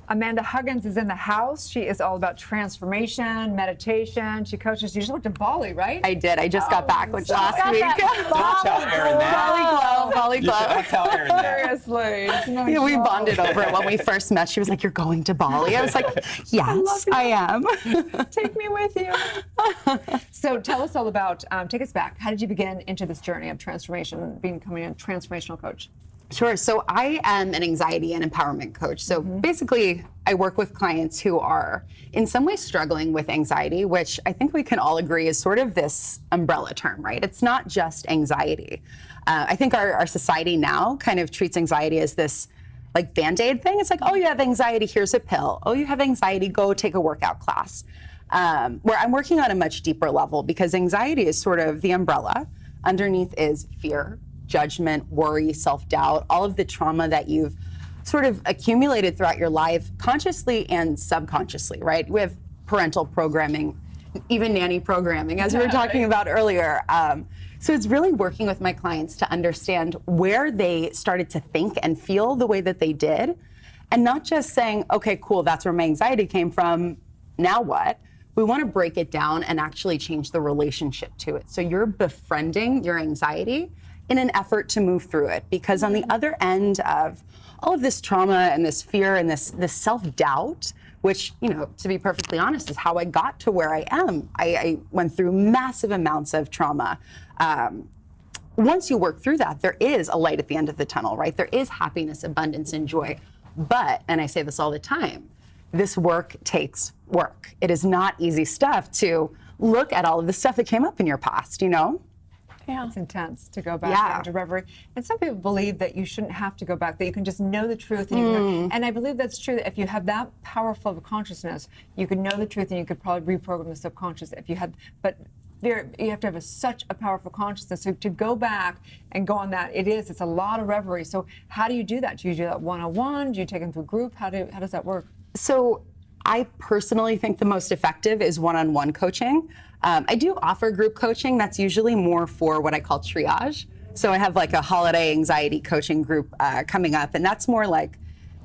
Amanda Huggins is in the house. She is all about transformation, meditation. She coaches. You just went to Bali, right? I did. I just got back last week. Don't tell Erin that. Bali You Glow. don't tell Erin that. Seriously. No, Yeah, we show. bonded over it when we first met. She was like, "You're going to Bali?" I was like, "Yes, I am." Take me with you. So tell us all about, take us back. How did you begin into this journey of transformation, becoming a transformational coach? Sure. So I am an anxiety and empowerment coach. So basically, I work with clients who are in some way struggling with anxiety, which I think we can all agree is sort of this umbrella term, right? It's not just anxiety. I think our society now kind of treats anxiety as this like Band-Aid thing. It's like, oh, you have anxiety, here's a pill. Oh, you have anxiety, go take a workout class. Where I'm working on a much deeper level because anxiety is sort of the umbrella. Underneath is fear, judgment, worry, self-doubt, all of the trauma that you've sort of accumulated throughout your life, consciously and subconsciously, right? We have parental programming, even nanny programming, as we were talking about earlier. So it's really working with my clients to understand where they started to think and feel the way that they did, and not just saying, okay, cool, that's where my anxiety came from, now what? We want to break it down and actually change the relationship to it. So you're befriending your anxiety in an effort to move through it. Because on the other end of all of this trauma and this fear and this self-doubt, which, you know, to be perfectly honest, is how I got to where I am. I went through massive amounts of trauma. Once you work through that, there is a light at the end of the tunnel, right? There is happiness, abundance, and joy. But, and I say this all the time, this work takes work. It is not easy stuff to look at all of the stuff that came up in your past, you know? Yeah. It's intense to go back into reverie. And some people believe that you shouldn't have to go back, that you can just know the truth. And, you can, and I believe that's true. That if you have that powerful of a consciousness, you could know the truth and you could probably reprogram the subconscious if you had, but you have to have such a powerful consciousness. So to go back and go on that, it's a lot of reverie. So how do you do that? Do you do that one-on-one? Do you take them to a group? How does that work? So I personally think the most effective is one-on-one coaching. I do offer group coaching. That's usually more for what I call triage. So I have like a holiday anxiety coaching group coming up, and that's more like,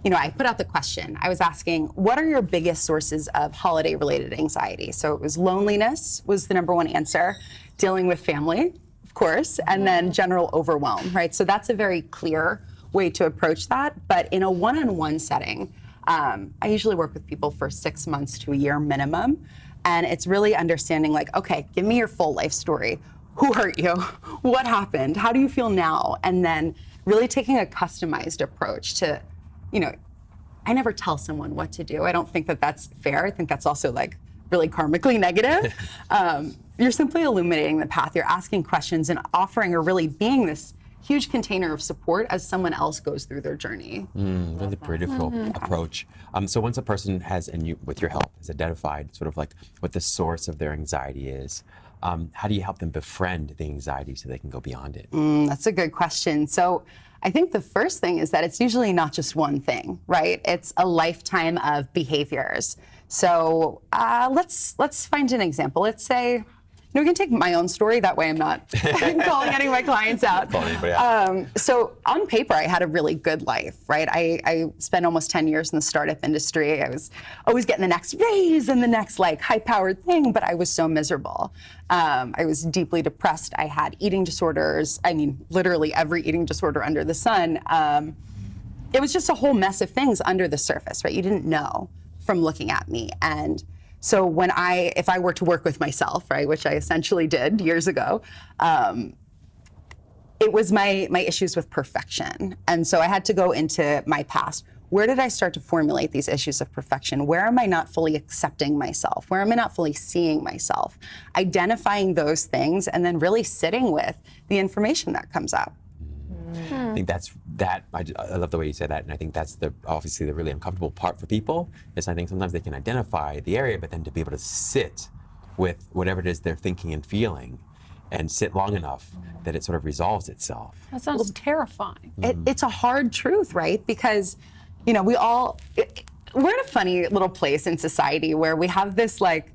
you know, I put out the question. I was asking, what are your biggest sources of holiday-related anxiety? So it was loneliness was the number one answer, dealing with family, of course, and then general overwhelm, right? So that's a very clear way to approach that. But in a one-on-one setting, I usually work with people for 6 months to a year minimum. And it's really understanding like, okay, give me your full life story. Who hurt you? What happened? How do you feel now? And then really taking a customized approach to, you know, I never tell someone what to do. I don't think that that's fair. I think that's also like really karmically negative. You're simply illuminating the path. You're asking questions and offering or really being this huge container of support as someone else goes through their journey. Really beautiful approach. So once a person has, and you, with your help, has identified sort of like what the source of their anxiety is, how do you help them befriend the anxiety so they can go beyond it? That's a good question. So I think the first thing is that it's usually not just one thing, right? It's a lifetime of behaviors. So let's find an example. Let's say, we can take my own story. That way I'm not calling any of my clients out. So on paper, I had a really good life, right? I spent almost 10 years in the startup industry. I was always getting the next raise and the next like high-powered thing, but I was so miserable. I was deeply depressed. I had eating disorders. I mean, literally every eating disorder under the sun. It was just a whole mess of things under the surface, right? You didn't know from looking at me. And so if I were to work with myself, right, which I essentially did years ago, it was my issues with perfection. And so I had to go into my past. Where did I start to formulate these issues of perfection? Where am I not fully accepting myself? Where am I not fully seeing myself? Identifying those things and then really sitting with the information that comes up. I think I love the way you say that, and I think that's obviously the really uncomfortable part for people, is I think sometimes they can identify the area, but then to be able to sit with whatever it is they're thinking and feeling, and sit long enough that it sort of resolves itself. That sounds terrifying. It's a hard truth, right? Because, you know, we're in a funny little place in society where we have this like,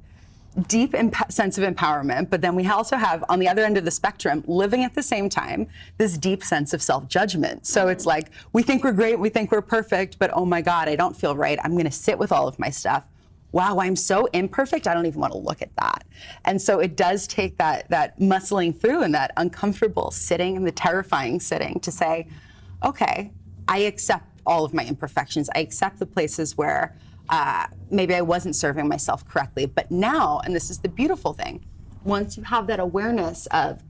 deep sense of empowerment, but then we also have, on the other end of the spectrum, living at the same time, this deep sense of self-judgment. So it's like, we think we're great, we think we're perfect, but oh my God, I don't feel right. I'm gonna sit with all of my stuff. Wow, I'm so imperfect, I don't even wanna look at that. And so it does take that muscling through and that uncomfortable sitting and the terrifying sitting to say, okay, I accept all of my imperfections. I accept the places where maybe I wasn't serving myself correctly. But now, and this is the beautiful thing, once you have that awareness of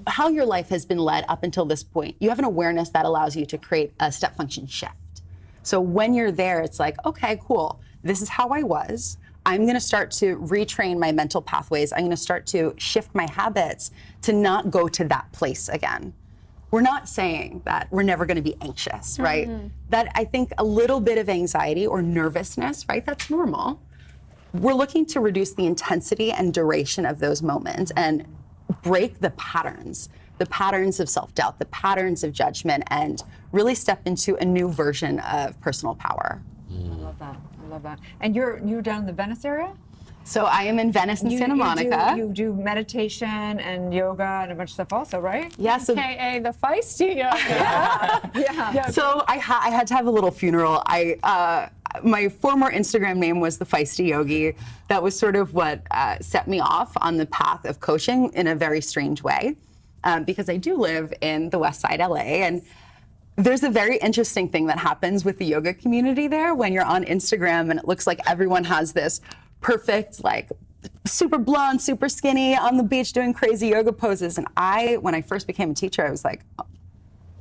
how your life has been led up until this point, you have an awareness that allows you to create a step function shift. So when you're there, it's like, okay, cool. This is how I was. I'm going to start to retrain my mental pathways. I'm going to start to shift my habits to not go to that place again. We're not saying that we're never going to be anxious, right? That I think a little bit of anxiety or nervousness, right? That's normal. We're looking to reduce the intensity and duration of those moments and break the patterns of self-doubt, the patterns of judgment, and really step into a new version of personal power. I love that. I love that. And you're down in the Venice area? So I am in Venice and Santa Monica. You do meditation and yoga and a bunch of stuff also, right? Yeah. So, AKA the feisty yoga. Yeah. so I had to have a little funeral. My former Instagram name was the Feisty Yogi. That was sort of what set me off on the path of coaching in a very strange way, because I do live in the West Side, LA, and there's a very interesting thing that happens with the yoga community there when you're on Instagram and it looks like everyone has this perfect, like super blonde, super skinny on the beach doing crazy yoga poses. And when I first became a teacher, I was like,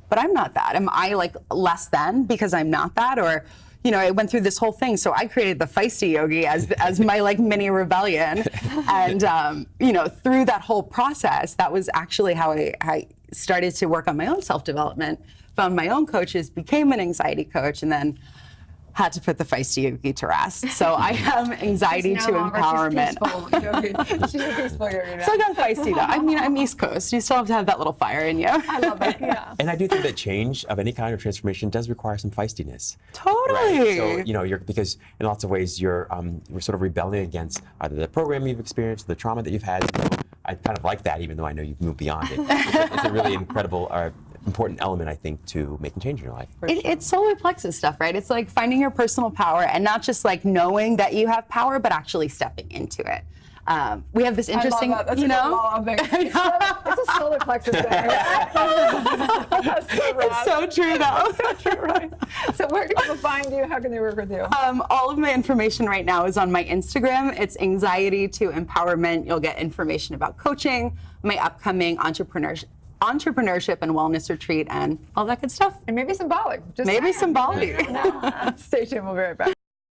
but I'm not that. Am I like less than because I'm not that? Or, I went through this whole thing. So I created the Feisty Yogi as my like mini rebellion. And, through that whole process, that was actually how I started to work on my own self-development, found my own coaches, became an anxiety coach, and then had to put the Feisty Yogi to rest. So I am anxiety to empowerment. She's a peaceful yogi now. So I got feisty though. I mean, I'm East Coast. You still have to have that little fire in you. I love it. Yeah. And I do think that change of any kind of transformation does require some feistiness. Totally. Right? So, because in lots of ways you're sort of rebelling against either the program you've experienced, the trauma that you've had. So I kind of like that, even though I know you've moved beyond it. It's a really incredible, important element, I think, to making change in your life. It's solar plexus stuff, right? It's like finding your personal power and not just like knowing that you have power, but actually stepping into it. We have this interesting, I love that. That's a good thing. It's a solar plexus thing. That's so rad. It's so true, though. So true, right? So where can people find you? How can they work with you? All of my information right now is on my Instagram. It's anxiety to empowerment. You'll get information about coaching, my upcoming entrepreneurship and wellness retreat, and all that good stuff. And maybe some Bali. Maybe some Bali. Stay tuned. We'll be right back.